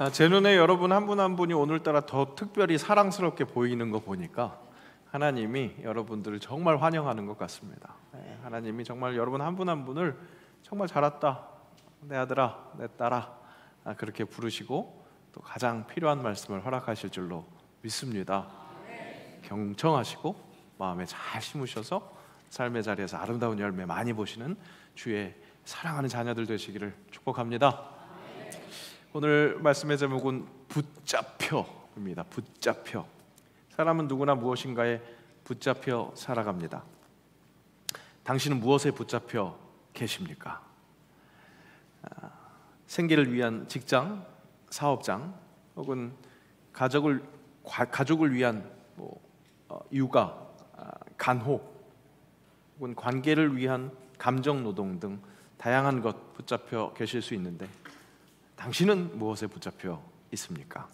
제 눈에 여러분 한 분 한 분이 오늘따라 더 특별히 사랑스럽게 보이는 거 보니까 하나님이 여러분들을 정말 환영하는 것 같습니다. 하나님이 정말 여러분 한 분 한 분을 정말 잘 왔다, 내 아들아, 내 딸아, 그렇게 부르시고 또 가장 필요한 말씀을 허락하실 줄로 믿습니다. 경청하시고 마음에 잘 심으셔서 삶의 자리에서 아름다운 열매 많이 보시는 주의 사랑하는 자녀들 되시기를 축복합니다. 오늘 말씀의 제목은 붙잡혀입니다. 붙잡혀. 사람은 누구나 무엇인가에 붙잡혀 살아갑니다. 당신은 무엇에 붙잡혀 계십니까? 생계를 위한 직장, 사업장, 혹은 가족을 위한 육아, 간호, 혹은 관계를 위한 감정 노동 등 다양한 것 붙잡혀 계실 수 있는데 당신은 무엇에 붙잡혀 있습니까?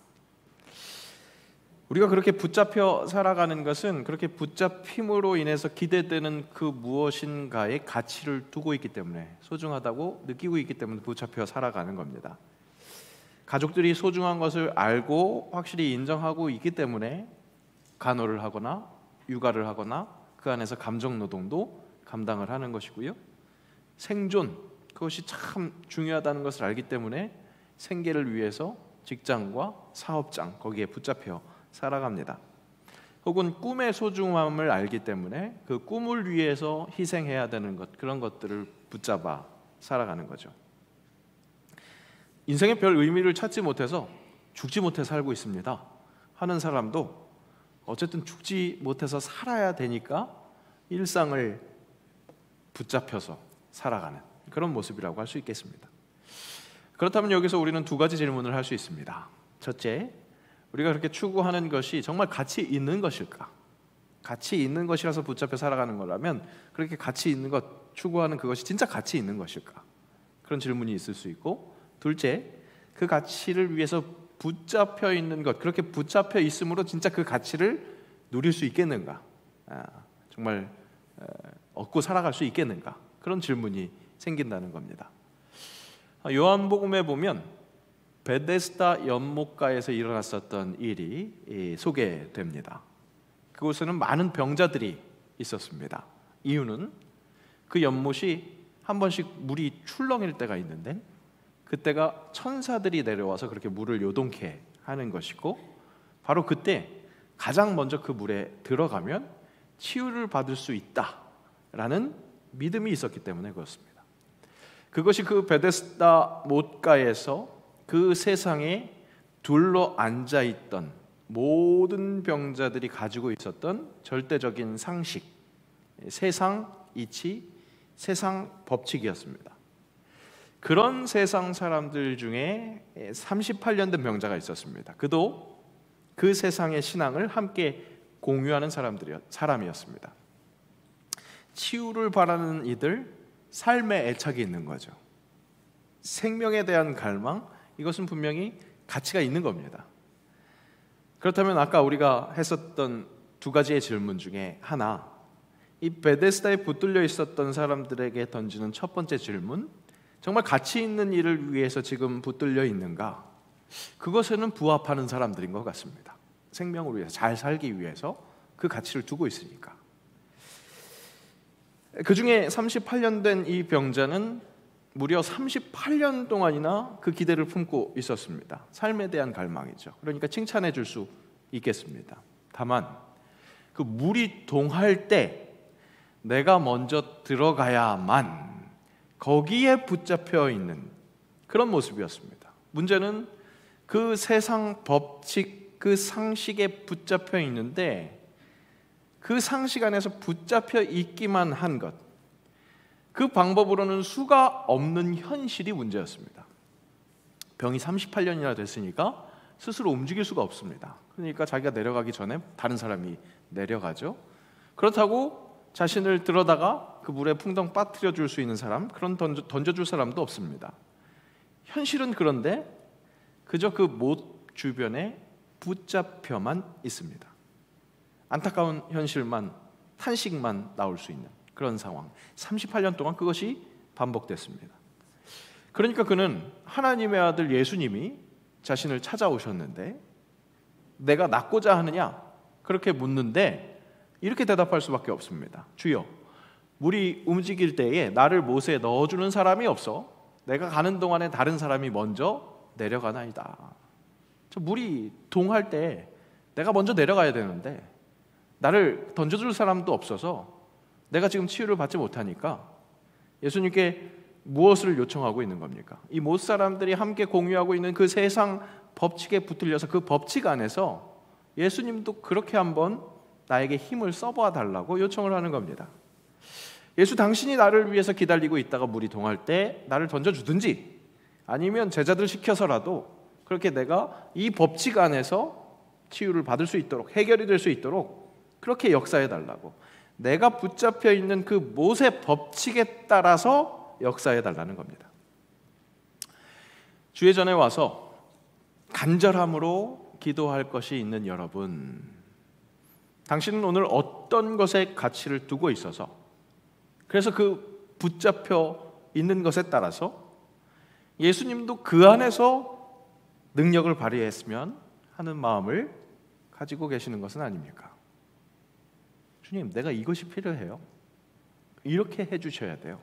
우리가 그렇게 붙잡혀 살아가는 것은 그렇게 붙잡힘으로 인해서 기대되는 그 무엇인가의 가치를 두고 있기 때문에, 소중하다고 느끼고 있기 때문에 붙잡혀 살아가는 겁니다. 가족들이 소중한 것을 알고 확실히 인정하고 있기 때문에 간호를 하거나 육아를 하거나 그 안에서 감정 노동도 감당을 하는 것이고요. 생존, 그것이 참 중요하다는 것을 알기 때문에 생계를 위해서 직장과 사업장, 거기에 붙잡혀 살아갑니다. 혹은 꿈의 소중함을 알기 때문에 그 꿈을 위해서 희생해야 되는 것, 그런 것들을 붙잡아 살아가는 거죠. 인생의 별 의미를 찾지 못해서 죽지 못해 살고 있습니다 하는 사람도 어쨌든 죽지 못해서 살아야 되니까 일상을 붙잡혀서 살아가는 그런 모습이라고 할 수 있겠습니다. 그렇다면 여기서 우리는 두 가지 질문을 할 수 있습니다. 첫째, 우리가 그렇게 추구하는 것이 정말 가치 있는 것일까? 가치 있는 것이라서 붙잡혀 살아가는 거라면 그렇게 가치 있는 것, 추구하는 그것이 진짜 가치 있는 것일까? 그런 질문이 있을 수 있고, 둘째, 그 가치를 위해서 붙잡혀 있는 것, 그렇게 붙잡혀 있음으로 진짜 그 가치를 누릴 수 있겠는가? 정말 얻고 살아갈 수 있겠는가? 그런 질문이 생긴다는 겁니다. 요한복음에 보면 베데스다 연못가에서 일어났었던 일이 소개됩니다. 그곳에는 많은 병자들이 있었습니다. 이유는 그 연못이 한 번씩 물이 출렁일 때가 있는데 그때가 천사들이 내려와서 그렇게 물을 요동케 하는 것이고, 바로 그때 가장 먼저 그 물에 들어가면 치유를 받을 수 있다라는 믿음이 있었기 때문에 그렇습니다. 그것이 그 베데스다 못가에서 그 세상에 둘러 앉아있던 모든 병자들이 가지고 있었던 절대적인 상식, 세상 이치, 세상 법칙이었습니다. 그런 세상 사람들 중에 38년 된 병자가 있었습니다. 그도 그 세상의 신앙을 함께 공유하는 사람이었습니다. 치유를 바라는 이들, 삶에 애착이 있는 거죠. 생명에 대한 갈망, 이것은 분명히 가치가 있는 겁니다. 그렇다면 아까 우리가 했었던 두 가지의 질문 중에 하나, 이 베데스다에 붙들려 있었던 사람들에게 던지는 첫 번째 질문, 정말 가치 있는 일을 위해서 지금 붙들려 있는가? 그것에는 부합하는 사람들인 것 같습니다. 생명을 위해서, 잘 살기 위해서 그 가치를 두고 있으니까. 그 중에 38년 된 이 병자는 무려 38년 동안이나 그 기대를 품고 있었습니다. 삶에 대한 갈망이죠. 그러니까 칭찬해 줄 수 있겠습니다. 다만 그 물이 동할 때 내가 먼저 들어가야만 거기에 붙잡혀 있는 그런 모습이었습니다. 문제는 그 세상 법칙, 그 상식에 붙잡혀 있는데 그 상식 안에서 붙잡혀 있기만 한 것, 그 방법으로는 수가 없는 현실이 문제였습니다. 병이 38년이나 됐으니까 스스로 움직일 수가 없습니다. 그러니까 자기가 내려가기 전에 다른 사람이 내려가죠. 그렇다고 자신을 들어다가 그 물에 풍덩 빠뜨려 줄 수 있는 사람, 그런 던져줄 사람도 없습니다. 현실은 그런데 그저 그 못 주변에 붙잡혀만 있습니다. 안타까운 현실만, 탄식만 나올 수 있는 그런 상황, 38년 동안 그것이 반복됐습니다. 그러니까 그는 하나님의 아들 예수님이 자신을 찾아오셨는데 내가 낫고자 하느냐? 그렇게 묻는데 이렇게 대답할 수밖에 없습니다. 주여, 물이 움직일 때에 나를 못에 넣어주는 사람이 없어 내가 가는 동안에 다른 사람이 먼저 내려가나이다. 저 물이 동할 때 내가 먼저 내려가야 되는데 나를 던져줄 사람도 없어서 내가 지금 치유를 받지 못하니까 예수님께 무엇을 요청하고 있는 겁니까? 이 못 사람들이 함께 공유하고 있는 그 세상 법칙에 붙들려서 그 법칙 안에서 예수님도 그렇게 한번 나에게 힘을 써봐 달라고 요청을 하는 겁니다. 예수, 당신이 나를 위해서 기다리고 있다가 물이 동할 때 나를 던져주든지 아니면 제자들 시켜서라도 그렇게 내가 이 법칙 안에서 치유를 받을 수 있도록, 해결이 될 수 있도록 그렇게 역사해 달라고, 내가 붙잡혀 있는 그 못의 법칙에 따라서 역사해 달라는 겁니다. 주의 전에 와서 간절함으로 기도할 것이 있는 여러분, 당신은 오늘 어떤 것에 가치를 두고 있어서, 그래서 그 붙잡혀 있는 것에 따라서 예수님도 그 안에서 능력을 발휘했으면 하는 마음을 가지고 계시는 것은 아닙니까? 주님, 내가 이것이 필요해요. 이렇게 해주셔야 돼요.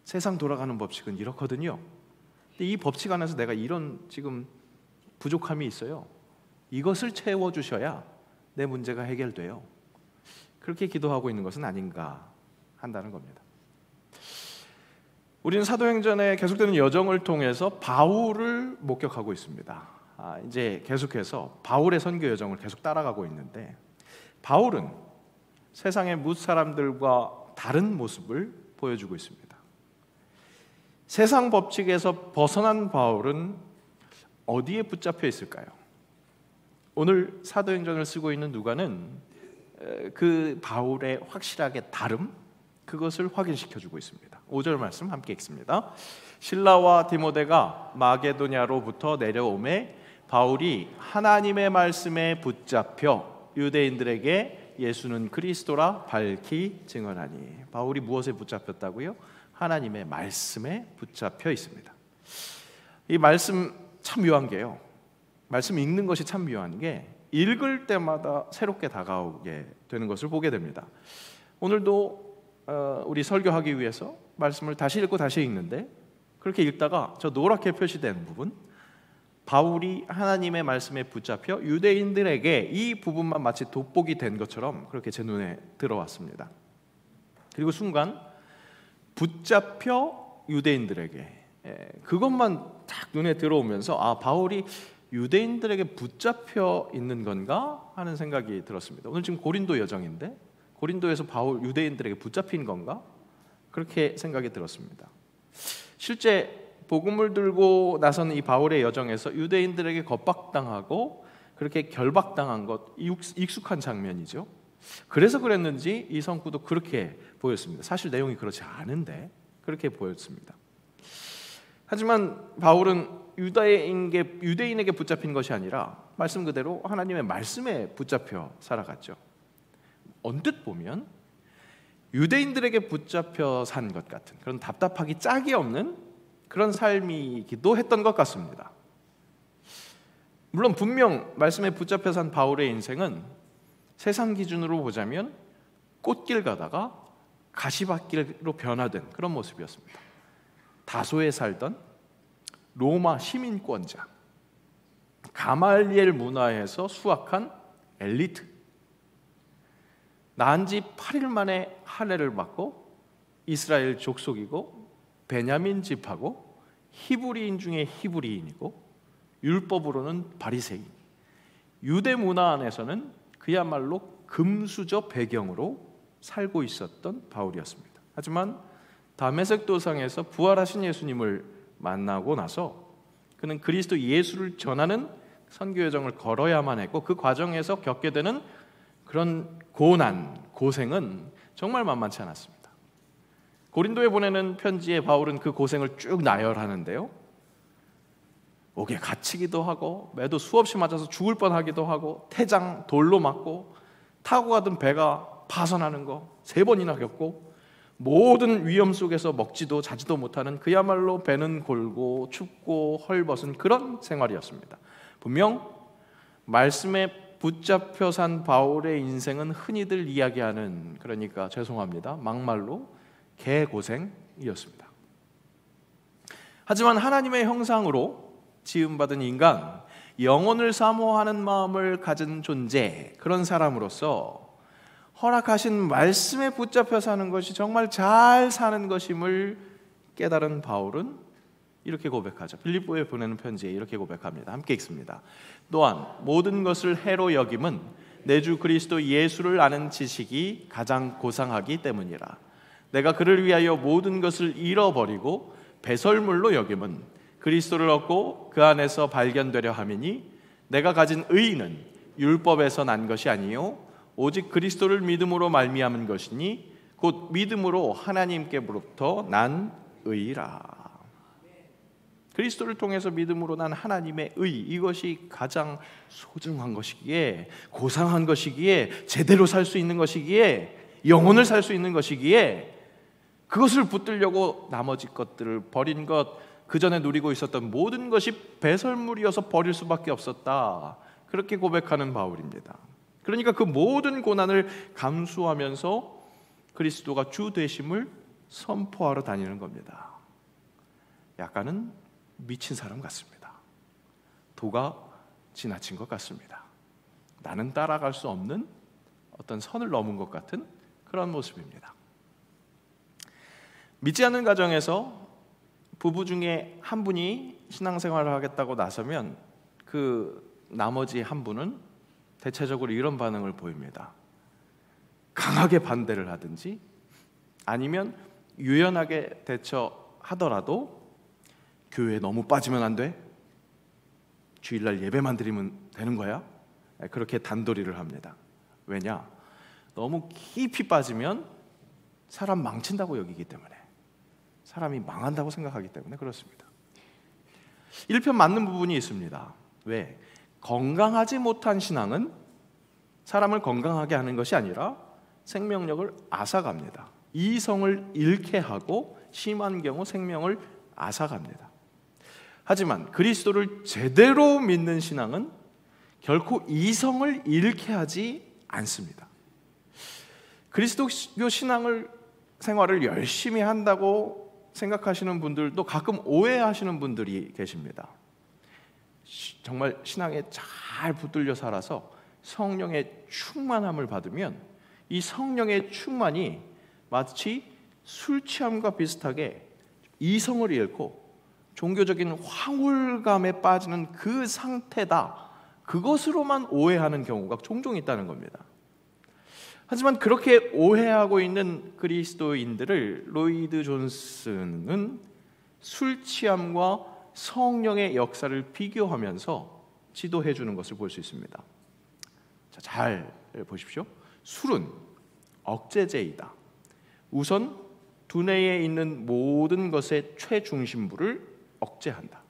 세상 돌아가는 법칙은 이렇거든요. 근데 이 법칙 안에서 내가 이런 지금 부족함이 있어요. 이것을 채워주셔야 내 문제가 해결돼요. 그렇게 기도하고 있는 것은 아닌가 한다는 겁니다. 우리는 사도행전의 계속되는 여정을 통해서 바울을 목격하고 있습니다. 이제 계속해서 바울의 선교 여정을 계속 따라가고 있는데, 바울은 세상의 뭇 사람들과 다른 모습을 보여주고 있습니다. 세상 법칙에서 벗어난 바울은 어디에 붙잡혀 있을까요? 오늘 사도행전을 쓰고 있는 누가는 그 바울의 확실하게 다름, 그것을 확인시켜주고 있습니다. 5절 말씀 함께 읽습니다. 실라와 디모데가 마게도냐로부터 내려오매 바울이 하나님의 말씀에 붙잡혀 유대인들에게 예수는 그리스도라 밝히 증언하니. 바울이 무엇에 붙잡혔다고요? 하나님의 말씀에 붙잡혀 있습니다. 이 말씀 참 묘한 게요, 말씀 읽는 것이 참 묘한 게 읽을 때마다 새롭게 다가오게 되는 것을 보게 됩니다. 오늘도 우리 설교하기 위해서 말씀을 다시 읽고 다시 읽는데, 그렇게 읽다가 저 노랗게 표시된 부분, 바울이 하나님의 말씀에 붙잡혀 유대인들에게, 이 부분만 마치 돋보기 된 것처럼 그렇게 제 눈에 들어왔습니다. 그리고 순간 붙잡혀 유대인들에게, 그것만 딱 눈에 들어오면서 바울이 유대인들에게 붙잡혀 있는 건가 하는 생각이 들었습니다. 오늘 지금 고린도 여정인데 고린도에서 바울 유대인들에게 붙잡힌 건가? 그렇게 생각이 들었습니다. 실제 복음을 들고 나선 이 바울의 여정에서 유대인들에게 겁박당하고 그렇게 결박당한 것, 익숙한 장면이죠. 그래서 그랬는지 이 성구도 그렇게 보였습니다. 사실 내용이 그렇지 않은데 그렇게 보였습니다. 하지만 바울은 유대인에게 붙잡힌 것이 아니라 말씀 그대로 하나님의 말씀에 붙잡혀 살아갔죠. 언뜻 보면 유대인들에게 붙잡혀 산 것 같은 그런 답답하기 짝이 없는 그런 삶이기도 했던 것 같습니다. 물론 분명 말씀에 붙잡혀 산 바울의 인생은 세상 기준으로 보자면 꽃길 가다가 가시밭길로 변화된 그런 모습이었습니다. 다소에 살던 로마 시민권자, 가말리엘 문화에서 수학한 엘리트, 낳은 지 8일 만에 할례를 받고 이스라엘 족속이고 베냐민 집하고 히브리인 중에 히브리인이고 율법으로는 바리새인, 유대 문화 안에서는 그야말로 금수저 배경으로 살고 있었던 바울이었습니다. 하지만 다메섹 도상에서 부활하신 예수님을 만나고 나서 그는 그리스도 예수를 전하는 선교 여정을 걸어야만 했고, 그 과정에서 겪게 되는 그런 고난, 고생은 정말 만만치 않았습니다. 고린도에 보내는 편지에 바울은 그 고생을 쭉 나열하는데요, 옥에 갇히기도 하고 매도 수없이 맞아서 죽을 뻔하기도 하고 태장 돌로 맞고 타고 가던 배가 파손하는 거 3번이나 겪고 모든 위험 속에서 먹지도 자지도 못하는 그야말로 배는 골고 춥고 헐벗은 그런 생활이었습니다. 분명 말씀에 붙잡혀 산 바울의 인생은 흔히들 이야기하는, 그러니까 죄송합니다, 막말로 개고생이었습니다. 하지만 하나님의 형상으로 지음받은 인간, 영혼을 사모하는 마음을 가진 존재, 그런 사람으로서 허락하신 말씀에 붙잡혀 사는 것이 정말 잘 사는 것임을 깨달은 바울은 이렇게 고백하죠. 빌립보에 보내는 편지에 이렇게 고백합니다. 함께 읽습니다. 또한 모든 것을 해로 여김은 내 주 그리스도 예수를 아는 지식이 가장 고상하기 때문이라. 내가 그를 위하여 모든 것을 잃어버리고 배설물로 여김은 그리스도를 얻고 그 안에서 발견되려 함이니 내가 가진 의는 율법에서 난 것이 아니요 오직 그리스도를 믿음으로 말미암은 것이니 곧 믿음으로 하나님께로부터 난 의라. 그리스도를 통해서 믿음으로 난 하나님의 의, 이것이 가장 소중한 것이기에, 고상한 것이기에, 제대로 살 수 있는 것이기에, 영혼을 살 수 있는 것이기에 그것을 붙들려고 나머지 것들을 버린 것, 그 전에 누리고 있었던 모든 것이 배설물이어서 버릴 수밖에 없었다, 그렇게 고백하는 바울입니다. 그러니까 그 모든 고난을 감수하면서 그리스도가 주 되심을 선포하러 다니는 겁니다. 약간은 미친 사람 같습니다. 도가 지나친 것 같습니다. 나는 따라갈 수 없는 어떤 선을 넘은 것 같은 그런 모습입니다. 믿지 않는 가정에서 부부 중에 한 분이 신앙생활을 하겠다고 나서면 그 나머지 한 분은 대체적으로 이런 반응을 보입니다. 강하게 반대를 하든지 아니면 유연하게 대처하더라도 교회에 너무 빠지면 안 돼? 주일날 예배만 드리면 되는 거야? 그렇게 단도리를 합니다. 왜냐? 너무 깊이 빠지면 사람 망친다고 여기기 때문에, 사람이 망한다고 생각하기 때문에 그렇습니다. 일편 맞는 부분이 있습니다. 왜? 건강하지 못한 신앙은 사람을 건강하게 하는 것이 아니라 생명력을 앗아갑니다. 이성을 잃게 하고 심한 경우 생명을 앗아갑니다. 하지만 그리스도를 제대로 믿는 신앙은 결코 이성을 잃게 하지 않습니다. 그리스도교 신앙을 생활을 열심히 한다고 생각하시는 분들도 가끔 오해하시는 분들이 계십니다. 정말 신앙에 잘 붙들려 살아서 성령의 충만함을 받으면 이 성령의 충만이 마치 술 취함과 비슷하게 이성을 잃고 종교적인 황홀감에 빠지는 그 상태다, 그것으로만 오해하는 경우가 종종 있다는 겁니다. 하지만 그렇게 오해하고 있는 그리스도인들을 로이드 존슨은 술 취함과 성령의 역사를 비교하면서 지도해 주는 것을 볼 수 있습니다. 자, 잘 보십시오. 술은 억제제이다. 우선 두뇌에 있는 모든 것의 최중심부를 억제한다.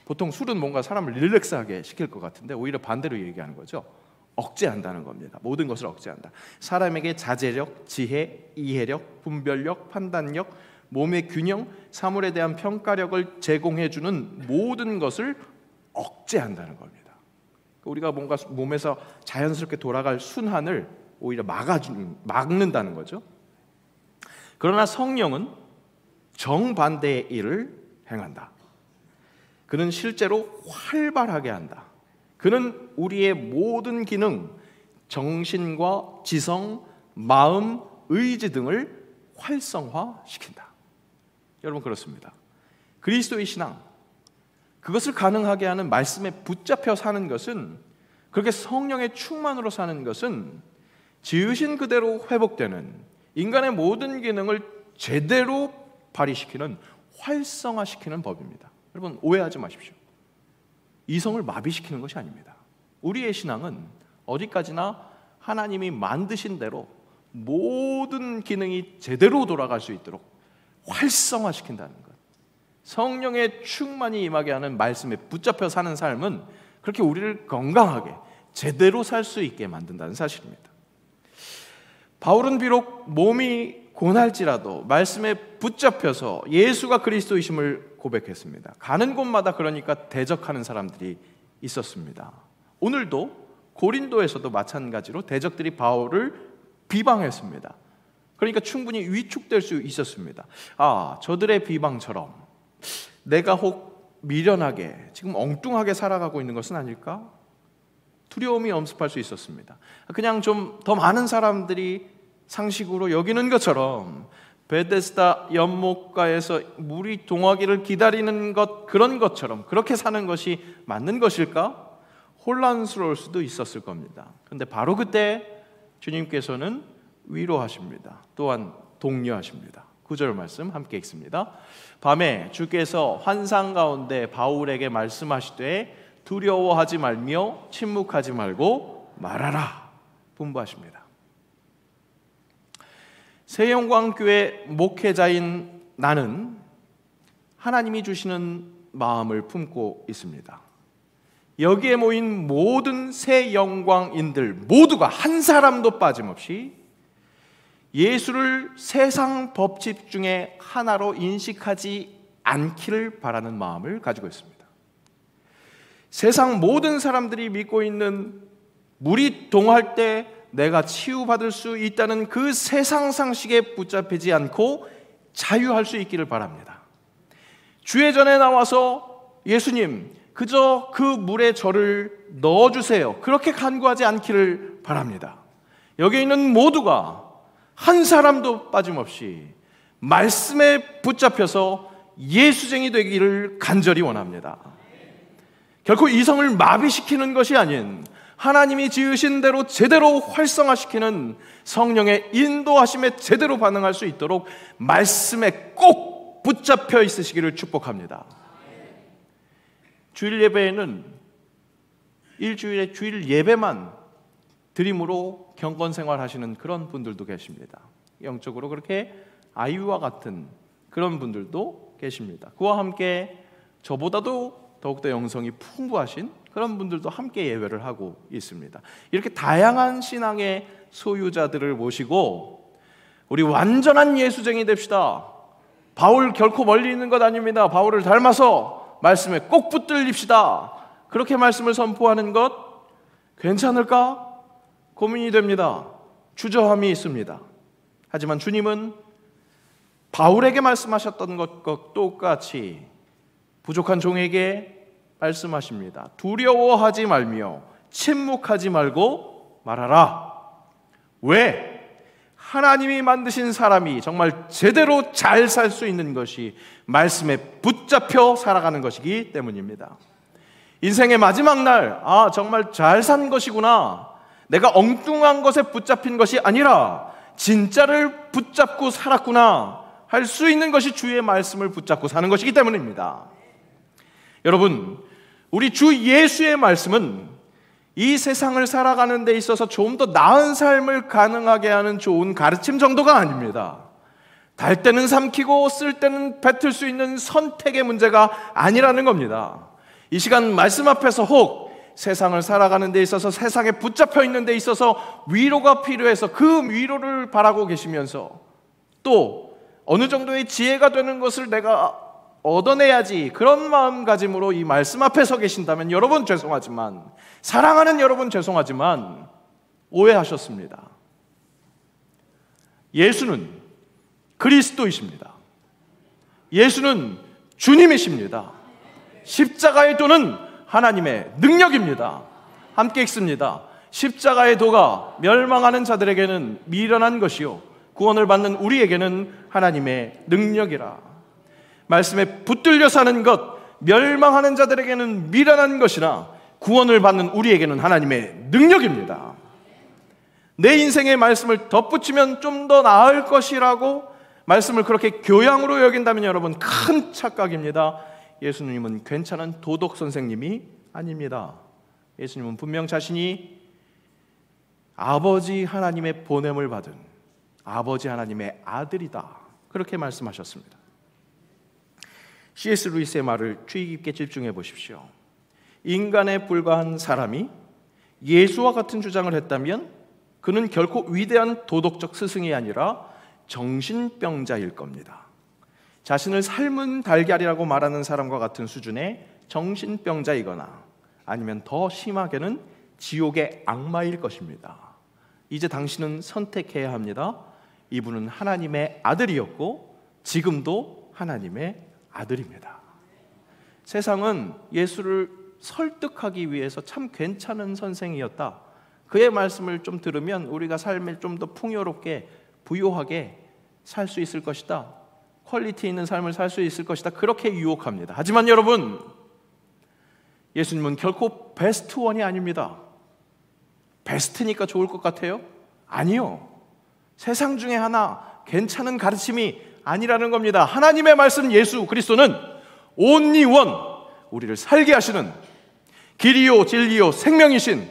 보통 술은 뭔가 사람을 릴렉스하게 시킬 것 같은데 오히려 반대로 얘기하는 거죠. 억제한다는 겁니다. 모든 것을 억제한다. 사람에게 자제력, 지혜, 이해력, 분별력, 판단력, 몸의 균형, 사물에 대한 평가력을 제공해주는 모든 것을 억제한다는 겁니다. 우리가 뭔가 몸에서 자연스럽게 돌아갈 순환을 오히려 막는다는 거죠. 그러나 성령은 정반대의 일을 행한다. 그는 실제로 활발하게 한다. 그는 우리의 모든 기능, 정신과 지성, 마음, 의지 등을 활성화시킨다. 여러분, 그렇습니다. 그리스도의 신앙, 그것을 가능하게 하는 말씀에 붙잡혀 사는 것은, 그렇게 성령의 충만으로 사는 것은 지으신 그대로 회복되는, 인간의 모든 기능을 제대로 발휘시키는, 활성화시키는 법입니다. 여러분, 오해하지 마십시오. 이성을 마비시키는 것이 아닙니다. 우리의 신앙은 어디까지나 하나님이 만드신 대로 모든 기능이 제대로 돌아갈 수 있도록 활성화시킨다는 것. 성령의 충만이 임하게 하는 말씀에 붙잡혀 사는 삶은 그렇게 우리를 건강하게 제대로 살 수 있게 만든다는 사실입니다. 바울은 비록 몸이 고날지라도 말씀에 붙잡혀서 예수가 그리스도이심을 고백했습니다. 가는 곳마다 그러니까 대적하는 사람들이 있었습니다. 오늘도 고린도에서도 마찬가지로 대적들이 바울을 비방했습니다. 그러니까 충분히 위축될 수 있었습니다. 저들의 비방처럼 내가 혹 미련하게 지금 엉뚱하게 살아가고 있는 것은 아닐까? 두려움이 엄습할 수 있었습니다. 그냥 좀 더 많은 사람들이 상식으로 여기는 것처럼 베데스다 연못가에서 물이 동하기를 기다리는 것, 그런 것처럼 그렇게 사는 것이 맞는 것일까? 혼란스러울 수도 있었을 겁니다. 그런데 바로 그때 주님께서는 위로하십니다. 또한 독려하십니다. 9절 말씀 함께 읽습니다. 밤에 주께서 환상 가운데 바울에게 말씀하시되 두려워하지 말며 침묵하지 말고 말하라 분부하십니다. 새영광교회 목회자인 나는 하나님이 주시는 마음을 품고 있습니다. 여기에 모인 모든 새영광인들 모두가 한 사람도 빠짐없이 예수를 세상 법칙 중에 하나로 인식하지 않기를 바라는 마음을 가지고 있습니다. 세상 모든 사람들이 믿고 있는 물이 동할 때 내가 치유받을 수 있다는 그 세상 상식에 붙잡히지 않고 자유할 수 있기를 바랍니다. 주의 전에 나와서 예수님, 그저 그 물에 저를 넣어주세요, 그렇게 간구하지 않기를 바랍니다. 여기 있는 모두가 한 사람도 빠짐없이 말씀에 붙잡혀서 예수쟁이 되기를 간절히 원합니다. 결코 이성을 마비시키는 것이 아닌 하나님이 지으신 대로 제대로 활성화시키는 성령의 인도하심에 제대로 반응할 수 있도록 말씀에 꼭 붙잡혀 있으시기를 축복합니다. 주일 예배에는 일주일에 주일 예배만 드림으로 경건 생활하시는 그런 분들도 계십니다. 영적으로 그렇게 아이와 같은 그런 분들도 계십니다. 그와 함께 저보다도 더욱더 영성이 풍부하신 그런 분들도 함께 예배를 하고 있습니다. 이렇게 다양한 신앙의 소유자들을 모시고 우리 완전한 예수쟁이 됩시다. 바울 결코 멀리 있는 것 아닙니다. 바울을 닮아서 말씀에 꼭 붙들립시다. 그렇게 말씀을 선포하는 것 괜찮을까? 고민이 됩니다. 주저함이 있습니다. 하지만 주님은 바울에게 말씀하셨던 것과 똑같이 부족한 종에게 말씀하십니다. 두려워하지 말며 침묵하지 말고 말하라. 왜? 하나님이 만드신 사람이 정말 제대로 잘 살 수 있는 것이 말씀에 붙잡혀 살아가는 것이기 때문입니다. 인생의 마지막 날, 정말 잘 산 것이구나, 내가 엉뚱한 것에 붙잡힌 것이 아니라 진짜를 붙잡고 살았구나 할 수 있는 것이 주의 말씀을 붙잡고 사는 것이기 때문입니다. 여러분, 우리 주 예수의 말씀은 이 세상을 살아가는 데 있어서 좀 더 나은 삶을 가능하게 하는 좋은 가르침 정도가 아닙니다. 달 때는 삼키고 쓸 때는 뱉을 수 있는 선택의 문제가 아니라는 겁니다. 이 시간 말씀 앞에서 혹 세상을 살아가는 데 있어서, 세상에 붙잡혀 있는 데 있어서 위로가 필요해서 그 위로를 바라고 계시면서 또 어느 정도의 지혜가 되는 것을 내가 얻어내야지, 그런 마음가짐으로 이 말씀 앞에 서 계신다면 여러분 죄송하지만, 사랑하는 여러분 죄송하지만 오해하셨습니다. 예수는 그리스도이십니다. 예수는 주님이십니다. 십자가의 도는 하나님의 능력입니다. 함께 읽습니다. 십자가의 도가 멸망하는 자들에게는 미련한 것이요 구원을 받는 우리에게는 하나님의 능력이라. 말씀에 붙들려 사는 것, 멸망하는 자들에게는 미련한 것이나 구원을 받는 우리에게는 하나님의 능력입니다. 내 인생의 말씀을 덧붙이면 좀 더 나을 것이라고 말씀을 그렇게 교양으로 여긴다면 여러분 큰 착각입니다. 예수님은 괜찮은 도덕 선생님이 아닙니다. 예수님은 분명 자신이 아버지 하나님의 보냄을 받은 아버지 하나님의 아들이다, 그렇게 말씀하셨습니다. C.S. 루이스의 말을 주의 깊게 집중해 보십시오. 인간에 불과한 사람이 예수와 같은 주장을 했다면 그는 결코 위대한 도덕적 스승이 아니라 정신병자일 겁니다. 자신을 삶은 달걀이라고 말하는 사람과 같은 수준의 정신병자이거나 아니면 더 심하게는 지옥의 악마일 것입니다. 이제 당신은 선택해야 합니다. 이분은 하나님의 아들이었고 지금도 하나님의 아들입니다. 세상은 예수를 설득하기 위해서 참 괜찮은 선생이었다, 그의 말씀을 좀 들으면 우리가 삶을 좀 더 풍요롭게 부유하게 살 수 있을 것이다, 퀄리티 있는 삶을 살 수 있을 것이다, 그렇게 유혹합니다. 하지만 여러분, 예수님은 결코 베스트 원이 아닙니다. 베스트니까 좋을 것 같아요? 아니요. 세상 중에 하나 괜찮은 가르침이 아니라는 겁니다. 하나님의 말씀 예수 그리스도는 only one, 우리를 살게 하시는 길이요 진리요 생명이신,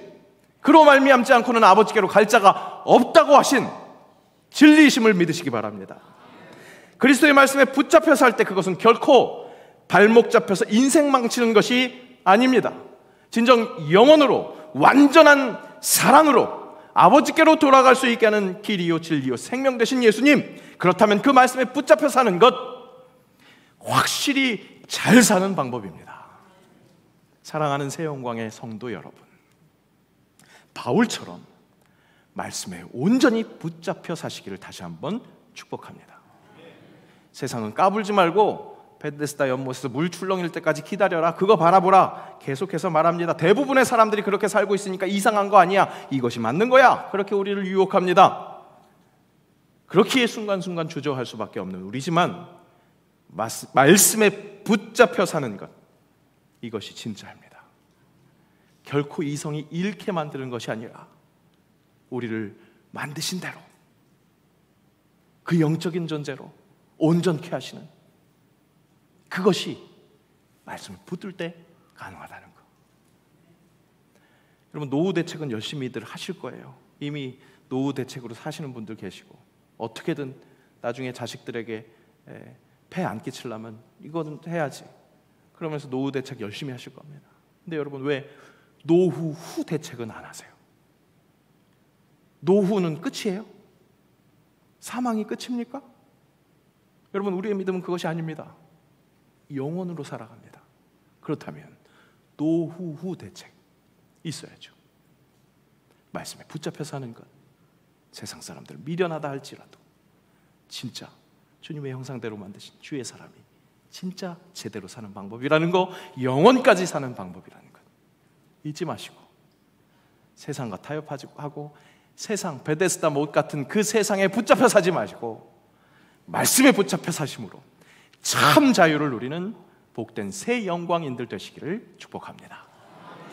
그로 말미암지 않고는 아버지께로 갈 자가 없다고 하신 진리이심을 믿으시기 바랍니다. 그리스도의 말씀에 붙잡혀 살 때 그것은 결코 발목 잡혀서 인생 망치는 것이 아닙니다. 진정 영원으로 완전한 사랑으로 아버지께로 돌아갈 수 있게 하는 길이요 진리요 생명 되신 예수님, 그렇다면 그 말씀에 붙잡혀 사는 것 확실히 잘 사는 방법입니다. 사랑하는 새영광의 성도 여러분, 바울처럼 말씀에 온전히 붙잡혀 사시기를 다시 한번 축복합니다. 세상은 까불지 말고 베데스다 연못에서 물 출렁일 때까지 기다려라, 그거 바라보라, 계속해서 말합니다. 대부분의 사람들이 그렇게 살고 있으니까 이상한 거 아니야, 이것이 맞는 거야, 그렇게 우리를 유혹합니다. 그렇기에 순간순간 주저할 수밖에 없는 우리지만 말씀에 붙잡혀 사는 것, 이것이 진짜입니다. 결코 이성이 잃게 만드는 것이 아니라 우리를 만드신 대로 그 영적인 존재로 온전케 하시는, 그것이 말씀을 붙들 때 가능하다는 것. 여러분, 노후 대책은 열심히들 하실 거예요. 이미 노후 대책으로 사시는 분들 계시고, 어떻게든 나중에 자식들에게 폐 안 끼치려면 이거는 해야지, 그러면서 노후 대책 열심히 하실 겁니다. 근데 여러분, 왜 노후 후 대책은 안 하세요? 노후는 끝이에요? 사망이 끝입니까? 여러분, 우리의 믿음은 그것이 아닙니다. 영원으로 살아갑니다. 그렇다면 노후 후 대책 있어야죠. 말씀에 붙잡혀 사는 것, 세상 사람들 미련하다 할지라도 진짜 주님의 형상대로 만드신 주의 사람이 진짜 제대로 사는 방법이라는 거, 영원까지 사는 방법이라는 것 잊지 마시고, 세상과 타협하고 세상 베데스다 못 같은 그 세상에 붙잡혀 사지 마시고 말씀에 붙잡혀 사심으로 참 자유를 누리는 복된 새 영광인들 되시기를 축복합니다.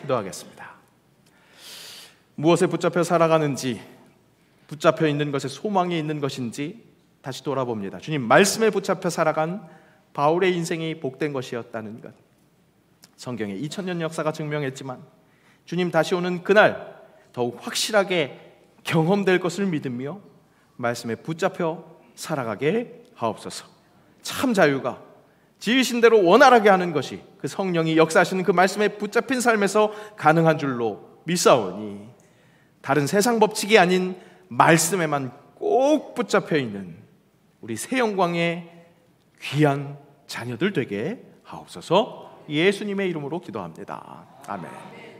기도하겠습니다. 무엇에 붙잡혀 살아가는지, 붙잡혀 있는 것에 소망이 있는 것인지 다시 돌아봅니다. 주님, 말씀에 붙잡혀 살아간 바울의 인생이 복된 것이었다는 것, 성경의 2000년 역사가 증명했지만 주님 다시 오는 그날 더욱 확실하게 경험될 것을 믿으며 말씀에 붙잡혀 살아가게 하옵소서. 참 자유가 지으신 대로 원활하게 하는 것이 그 성령이 역사하시는 그 말씀에 붙잡힌 삶에서 가능한 줄로 믿사오니, 다른 세상 법칙이 아닌 말씀에만 꼭 붙잡혀 있는 우리 새 영광의 귀한 자녀들 되게 하옵소서. 예수님의 이름으로 기도합니다. 아멘.